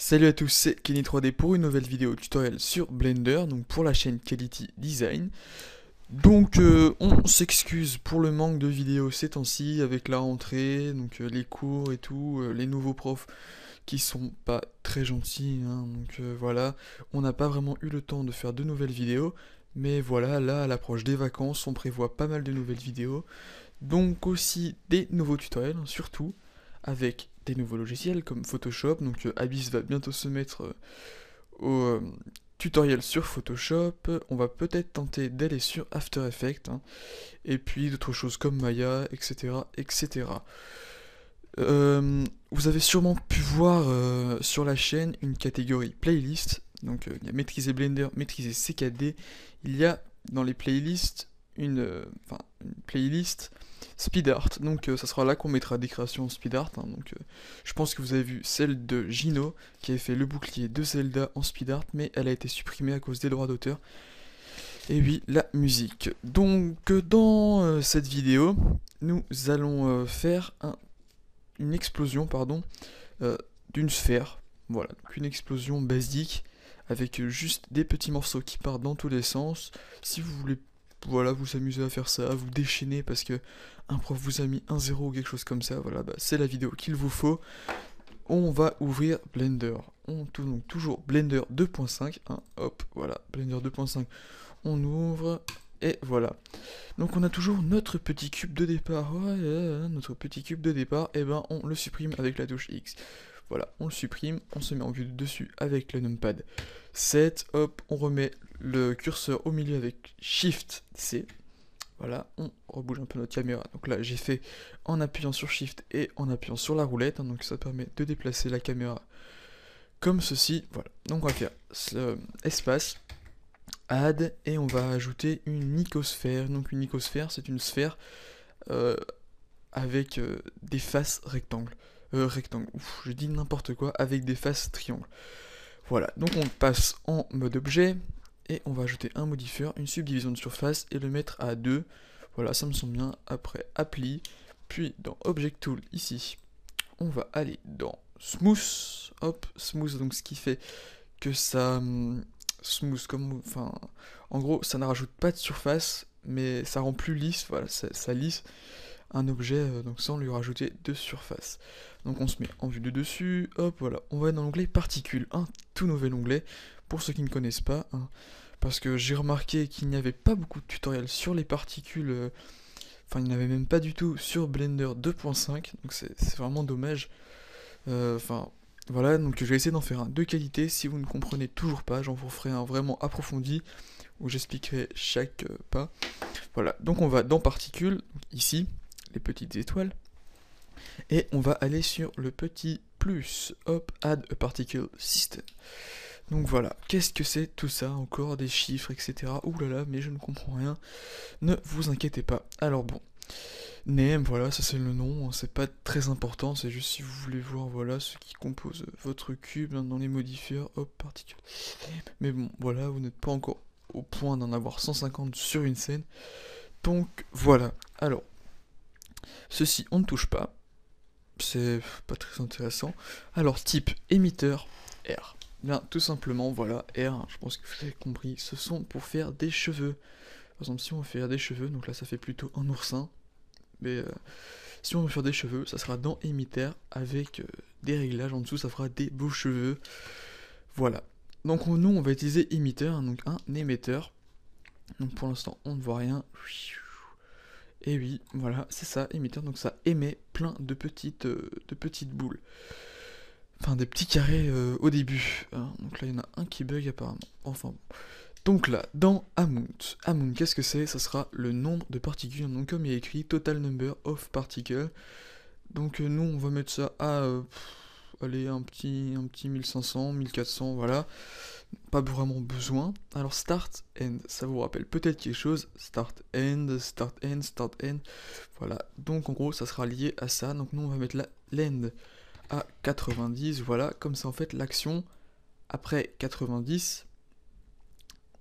Salut à tous, c'est Kenny3D pour une nouvelle vidéo tutoriel sur Blender, donc pour la chaîne Quality Design. Donc on s'excuse pour le manque de vidéos ces temps-ci avec la rentrée, donc les cours et tout, les nouveaux profs qui sont pas très gentils, hein, donc voilà, on n'a pas vraiment eu le temps de faire de nouvelles vidéos, mais voilà, là à l'approche des vacances, on prévoit pas mal de nouvelles vidéos, donc aussi des nouveaux tutoriels, hein, surtout avec des nouveaux logiciels comme Photoshop. Donc Abyss va bientôt se mettre au tutoriel sur Photoshop. On va peut-être tenter d'aller sur After Effects, hein, et puis d'autres choses comme Maya, etc. etc. Vous avez sûrement pu voir sur la chaîne une catégorie playlist. Donc il y a maîtriser Blender, maîtriser CKD. Il y a dans les playlists une playlist Speed Art. Donc ça sera là qu'on mettra des créations Speed Art, hein. Donc je pense que vous avez vu celle de Gino qui avait fait le bouclier de Zelda en Speed Art, mais elle a été supprimée à cause des droits d'auteur. Et oui, la musique. Donc dans cette vidéo, nous allons faire une explosion, pardon, d'une sphère. Voilà, donc une explosion basique avec juste des petits morceaux qui partent dans tous les sens. Si vous voulez, voilà, vous amuser à faire ça, à vous déchaîner parce que un prof vous a mis un zéro ou quelque chose comme ça, voilà, bah, c'est la vidéo qu'il vous faut. On va ouvrir Blender. On tourne donc toujours Blender 2.5, hein, hop, voilà, Blender 2.5. On ouvre et voilà. Donc on a toujours notre petit cube de départ. Ouais, notre petit cube de départ, et ben on le supprime avec la touche X. Voilà, on le supprime, on se met en vue de dessus avec le numpad 7, hop, on remet le curseur au milieu avec Shift C. Voilà, on rebouge un peu notre caméra. Donc là, j'ai fait en appuyant sur Shift et en appuyant sur la roulette, hein, donc ça permet de déplacer la caméra comme ceci. Voilà, donc on va faire espace, add, et on va ajouter une icosphère. Donc une icosphère, c'est une sphère euh, avec des faces rectangles. Ouf, je dis n'importe quoi, avec des faces triangles. Voilà, donc on passe en mode objet, et on va ajouter un modifieur, une subdivision de surface, et le mettre à 2. Voilà, ça me semble bien. Après, Apply, puis dans Object Tool, ici, on va aller dans Smooth, hop, Smooth, donc ce qui fait que ça... smooth, comme... Enfin, en gros, ça ne rajoute pas de surface, mais ça rend plus lisse, voilà, ça lisse un objet, donc sans lui rajouter de surface. Donc on se met en vue de dessus, hop, voilà, on va dans l'onglet particules, un tout nouvel onglet, pour ceux qui ne connaissent pas, hein, parce que j'ai remarqué qu'il n'y avait pas beaucoup de tutoriels sur les particules, enfin il n'y en avait même pas du tout sur Blender 2.5, donc c'est vraiment dommage. Enfin, voilà, donc je vais essayer d'en faire un de qualité. Si vous ne comprenez toujours pas, j'en vous ferai un vraiment approfondi, où j'expliquerai chaque pas. Voilà, donc on va dans particules, ici, les petites étoiles, et on va aller sur le petit plus, hop, add a particle system. Donc voilà, qu'est-ce que c'est tout ça, encore des chiffres, etc. Ouh là là, mais je ne comprends rien, ne vous inquiétez pas. Alors bon, name, voilà, ça c'est le nom, hein, c'est pas très important, c'est juste si vous voulez voir, voilà, ce qui compose votre cube, hein, dans les modifieurs, hop, particules. Mais bon, voilà, vous n'êtes pas encore au point d'en avoir 150 sur une scène, donc voilà. Alors, ceci, on ne touche pas, c'est pas très intéressant. Alors, type émetteur, R. Bien, tout simplement, voilà, R, je pense que vous avez compris, ce sont pour faire des cheveux. Par exemple, si on veut faire des cheveux, donc là ça fait plutôt un oursin, mais si on veut faire des cheveux, ça sera dans émetteur avec des réglages en dessous, ça fera des beaux cheveux. Voilà. Donc nous, on va utiliser émetteur, hein, donc un émetteur. Donc pour l'instant, on ne voit rien. Et oui, voilà, c'est ça, émetteur, donc ça émet plein de petites boules. Enfin, des petits carrés au début, hein. Donc là, il y en a un qui bug apparemment. Enfin bon. Donc là, dans Amount, qu'est-ce que c'est? Ça sera le nombre de particules. Donc comme il y a écrit, total number of particles. Donc nous, on va mettre ça à, allez, un petit 1500, 1400, voilà. Pas vraiment besoin. Alors start, end, ça vous rappelle peut-être quelque chose. Start, end, start, end, start, end. Voilà, donc en gros, ça sera lié à ça. Donc nous, on va mettre l'end à 90, voilà. Comme ça, en fait, l'action, après 90,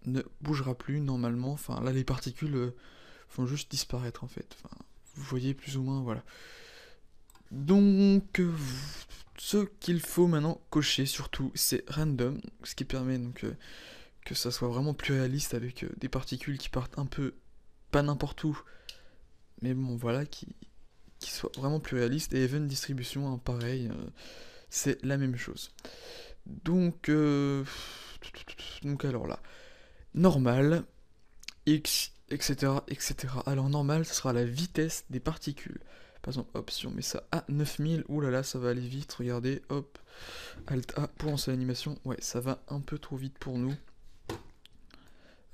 ne bougera plus normalement. Enfin, là, les particules vont juste disparaître, en fait. Enfin, vous voyez plus ou moins, voilà. Donc, ce qu'il faut maintenant cocher surtout, c'est random, ce qui permet donc que ça soit vraiment plus réaliste avec des particules qui partent un peu, pas n'importe où, mais bon voilà, qui soit vraiment plus réaliste. Et event distribution, hein, pareil, c'est la même chose. Donc, donc alors là, normal, x, etc., etc. Alors normal, ce sera la vitesse des particules. Par exemple, hop, si on met ça à 9000, oulala, ça va aller vite, regardez, hop, Alt A pour lancer l'animation. Ouais, ça va un peu trop vite pour nous.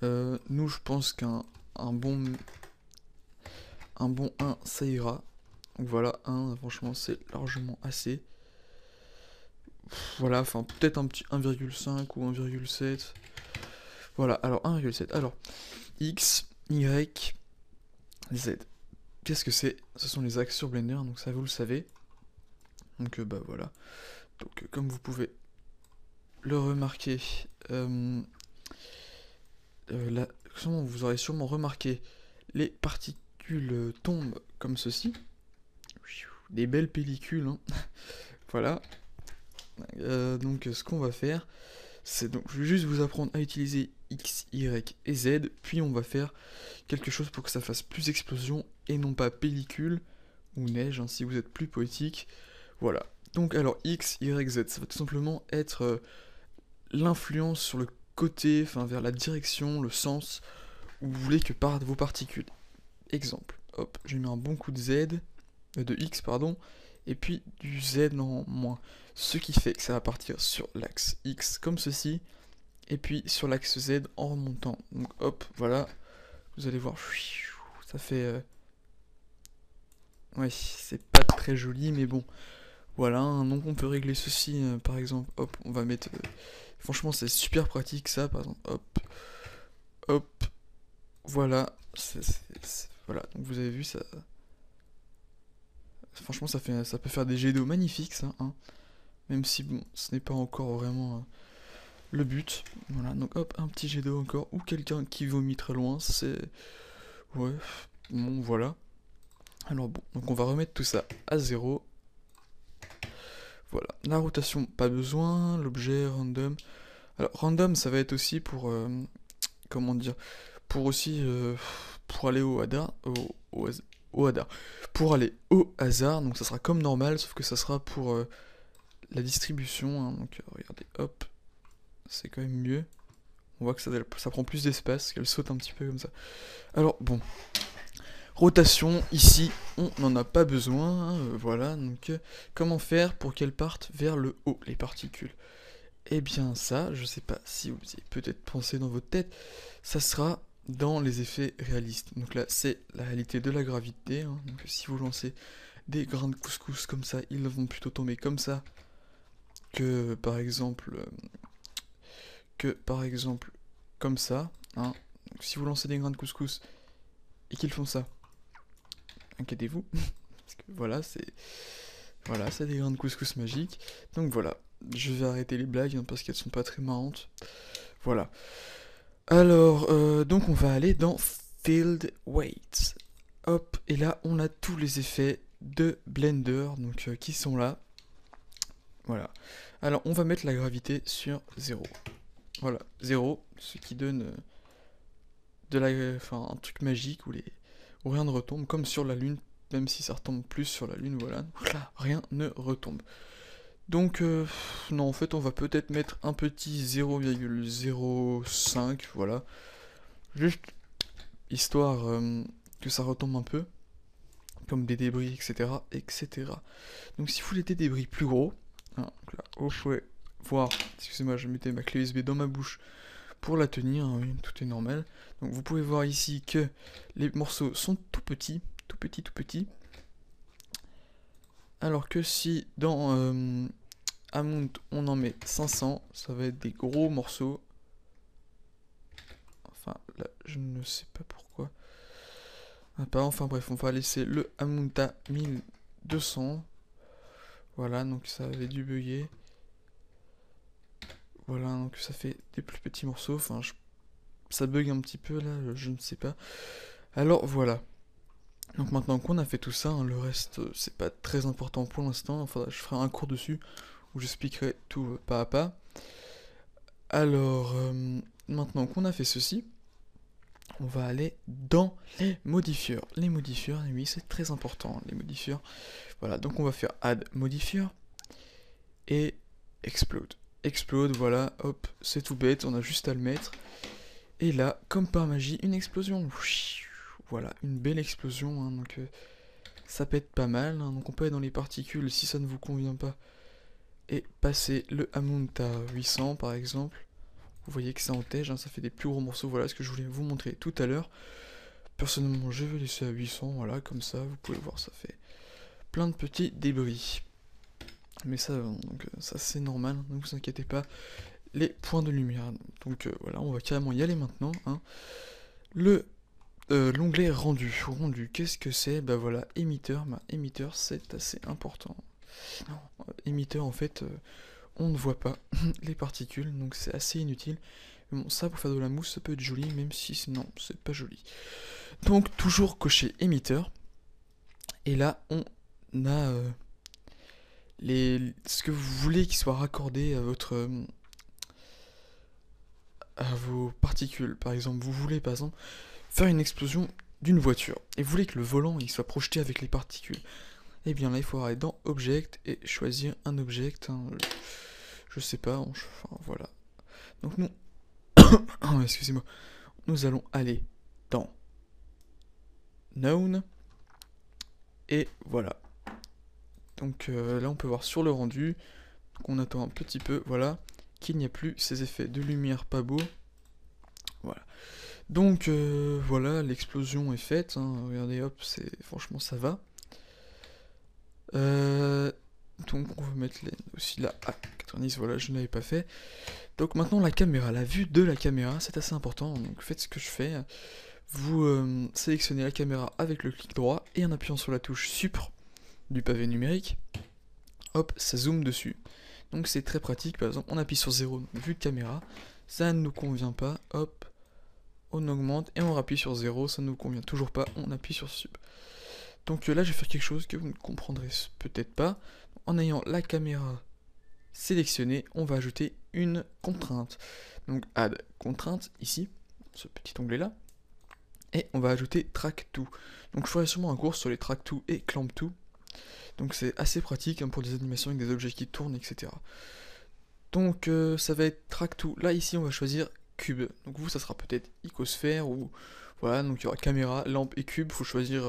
Nous, je pense qu'un bon 1, ça ira. Donc voilà, 1, franchement, c'est largement assez. Voilà, enfin, peut-être un petit 1,5 ou 1,7. Voilà, alors 1,7. Alors, X, Y, Z. Qu'est-ce que c'est? Ce sont les axes sur Blender, donc ça vous le savez. Donc bah voilà. Donc comme vous pouvez le remarquer, là, vous aurez sûrement remarqué, les particules tombent comme ceci. Des belles pellicules, hein. Voilà. Donc ce qu'on va faire, c'est donc je vais juste vous apprendre à utiliser X, Y et Z, puis on va faire quelque chose pour que ça fasse plus explosion et non pas pellicule ou neige, hein, si vous êtes plus poétique. Voilà. Donc alors X, Y, Z, ça va tout simplement être l'influence sur le côté, enfin vers la direction, le sens où vous voulez que partent vos particules. Exemple, hop, j'ai mis un bon coup de Z, de X pardon, et puis du Z en moins. Ce qui fait que ça va partir sur l'axe X comme ceci, et puis sur l'axe Z en remontant. Donc hop, voilà, vous allez voir, ça fait... Ouais, c'est pas très joli, mais bon. Voilà, donc on peut régler ceci, par exemple, hop, on va mettre... franchement, c'est super pratique ça, par exemple, hop, hop, voilà, voilà, donc vous avez vu, ça... Franchement, ça peut faire des jets d'eau magnifiques, ça, hein. Même si, bon, ce n'est pas encore vraiment le but. Voilà, donc hop, un petit jet d'eau encore, ou quelqu'un qui vomit très loin, c'est... Ouais, bon, voilà. Alors bon, donc on va remettre tout ça à 0. Voilà, la rotation, pas besoin, l'objet, random. Alors, random, ça va être aussi pour... comment dire? Pour aussi... pour aller au hasard, au hasard. Pour aller au hasard, donc ça sera comme normal, sauf que ça sera pour la distribution, hein. Donc regardez, hop, c'est quand même mieux. On voit que ça prend plus d'espace, qu'elle saute un petit peu comme ça. Alors bon, rotation, ici, on n'en a pas besoin, hein, voilà, donc comment faire pour qu'elles partent vers le haut, les particules? Eh bien ça, je sais pas si vous y avez peut-être pensé dans votre tête, ça sera dans les effets réalistes. Donc là, c'est la réalité de la gravité, hein. Donc si vous lancez des grains de couscous comme ça, ils vont plutôt tomber comme ça que par exemple comme ça, hein. Donc, si vous lancez des grains de couscous et qu'ils font ça, inquiétez-vous, parce que voilà, c'est des grains de couscous magiques. Donc voilà, je vais arrêter les blagues, hein, parce qu'elles sont pas très marrantes. Voilà. Alors, donc on va aller dans Field Weights. Hop, et là on a tous les effets de Blender, donc qui sont là. Voilà. Alors on va mettre la gravité sur 0. Voilà, 0, ce qui donne un truc magique où rien ne retombe, comme sur la Lune, même si ça retombe plus sur la Lune, voilà, rien ne retombe. Donc, non, en fait, on va peut-être mettre un petit 0,05, voilà, juste histoire que ça retombe un peu, comme des débris, etc., etc. Donc, si vous voulez des débris plus gros, hein, donc là, vous pouvez voir, excusez-moi, je mettais ma clé USB dans ma bouche pour la tenir, hein, oui, tout est normal. Donc, vous pouvez voir ici que les morceaux sont tout petits, tout petits, tout petits. Alors que si dans Amount on en met 500, ça va être des gros morceaux. Enfin là je ne sais pas pourquoi. Enfin bref, on va laisser le Amount à 1200. Voilà, donc ça avait dû bugger. Voilà, donc ça fait des plus petits morceaux. Enfin, ça bug un petit peu là, je ne sais pas. Alors voilà. Donc maintenant qu'on a fait tout ça, hein, le reste c'est pas très important pour l'instant, enfin je ferai un cours dessus où j'expliquerai tout pas à pas. Alors maintenant qu'on a fait ceci, on va aller dans les modifieurs. Les modifieurs, oui c'est très important, les modifieurs. Voilà, donc on va faire add modifier et explode. Explode, voilà, hop, c'est tout bête, on a juste à le mettre. Et là, comme par magie, une explosion. Voilà, une belle explosion, hein, donc ça pète pas mal. Hein, donc on peut aller dans les particules si ça ne vous convient pas. Et passer le amount à 800 par exemple. Vous voyez que ça entège, hein, ça fait des plus gros morceaux. Voilà ce que je voulais vous montrer tout à l'heure. Personnellement, je vais laisser à 800, voilà, comme ça, vous pouvez voir, ça fait plein de petits débris. Mais ça, donc, ça c'est normal, ne vous inquiétez pas. Les points de lumière, donc voilà, on va carrément y aller maintenant. Hein. L'onglet rendu. Rendu, qu'est-ce que c'est? Bah voilà, émetteur. Bah, émetteur, c'est assez important. Non, émetteur, en fait, on ne voit pas les particules, donc c'est assez inutile. Mais bon, ça, pour faire de la mousse, ça peut être joli, même si non, c'est pas joli. Donc, toujours cocher émetteur. Et là, on a ce que vous voulez qu'il soit raccordé à votre... à vos particules. Par exemple, vous voulez, par exemple, faire une explosion d'une voiture, et vous voulez que le volant il soit projeté avec les particules, et bien là il faut aller dans Object et choisir un object, hein, je sais pas, enfin voilà. Donc nous, excusez-moi, nous allons aller dans Known, et voilà. Donc là on peut voir sur le rendu, donc on attend un petit peu, voilà, qu'il n'y a plus ces effets de lumière pas beaux. Voilà. Donc voilà, l'explosion est faite, hein. Regardez, hop, franchement ça va. Donc on va mettre aussi là, 90, voilà, je ne l'avais pas fait. Donc maintenant la caméra, la vue de la caméra, c'est assez important, donc faites ce que je fais. Vous sélectionnez la caméra avec le clic droit et en appuyant sur la touche Supr du pavé numérique, hop, ça zoome dessus. Donc c'est très pratique, par exemple on appuie sur 0, vue de caméra, ça ne nous convient pas, hop, on augmente et on rappuie sur 0, ça ne nous convient toujours pas, on appuie sur Sub. Donc là je vais faire quelque chose que vous ne comprendrez peut-être pas. En ayant la caméra sélectionnée, on va ajouter une contrainte. Donc add contrainte ici, ce petit onglet là. Et on va ajouter track to. Donc je ferai sûrement un cours sur les track to et clamp to. Donc c'est assez pratique hein, pour des animations avec des objets qui tournent, etc. Donc ça va être track to. Là ici on va choisir cube. Donc vous ça sera peut-être icosphère ou voilà. Donc il y aura caméra, lampe et cube. Faut choisir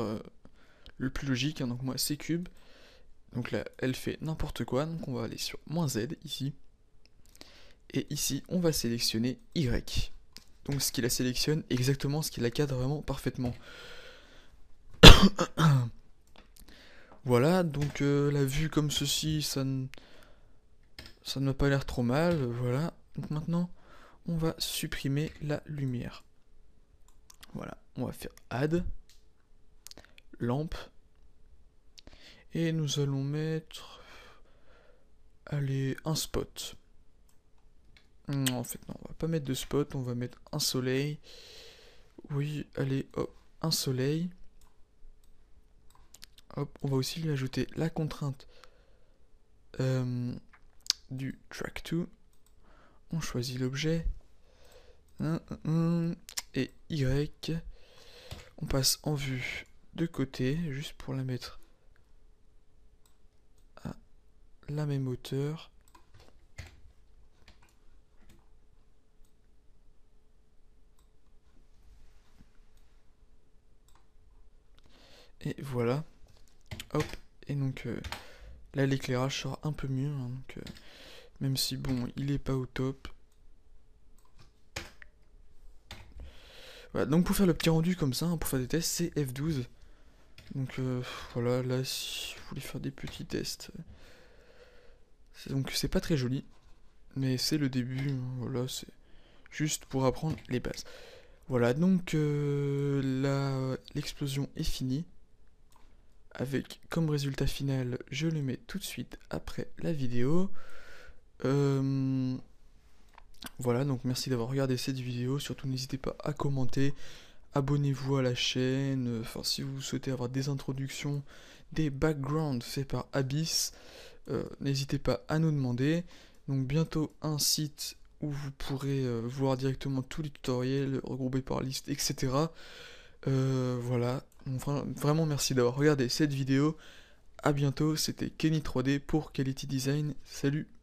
le plus logique. Hein, donc moi c'est cube. Donc là elle fait n'importe quoi. Donc on va aller sur -Z ici. Et ici on va sélectionner Y. Donc ce qui la sélectionne exactement, ce qui la cadre vraiment parfaitement. Voilà, donc la vue comme ceci, ça ne m'a pas l'air trop mal, voilà. Donc maintenant, on va supprimer la lumière. Voilà, on va faire add, lampe, et nous allons mettre, allez, un spot. Non, en fait, non, on va pas mettre de spot, on va mettre un soleil. Oui, allez, hop, un soleil. Hop, on va aussi lui ajouter la contrainte du track to. On choisit l'objet. Et Y. On passe en vue de côté, juste pour la mettre à la même hauteur. Et voilà. Hop. Et donc là l'éclairage sera un peu mieux. Hein, donc, même si bon il est pas au top. Voilà, donc pour faire le petit rendu comme ça, hein, pour faire des tests, c'est F12. Donc voilà, là si vous voulez faire des petits tests. Donc c'est pas très joli. Mais c'est le début, hein, voilà, c'est juste pour apprendre les bases. Voilà, donc l'explosion est finie. Avec comme résultat final, je le mets tout de suite après la vidéo. Voilà, donc merci d'avoir regardé cette vidéo. Surtout n'hésitez pas à commenter, abonnez-vous à la chaîne, enfin si vous souhaitez avoir des introductions, des backgrounds faits par Abyss, n'hésitez pas à nous demander. Donc bientôt un site où vous pourrez voir directement tous les tutoriels regroupés par liste, etc. Voilà, donc, vraiment merci d'avoir regardé cette vidéo. À bientôt, c'était Kenny 3D pour Quality Design. Salut!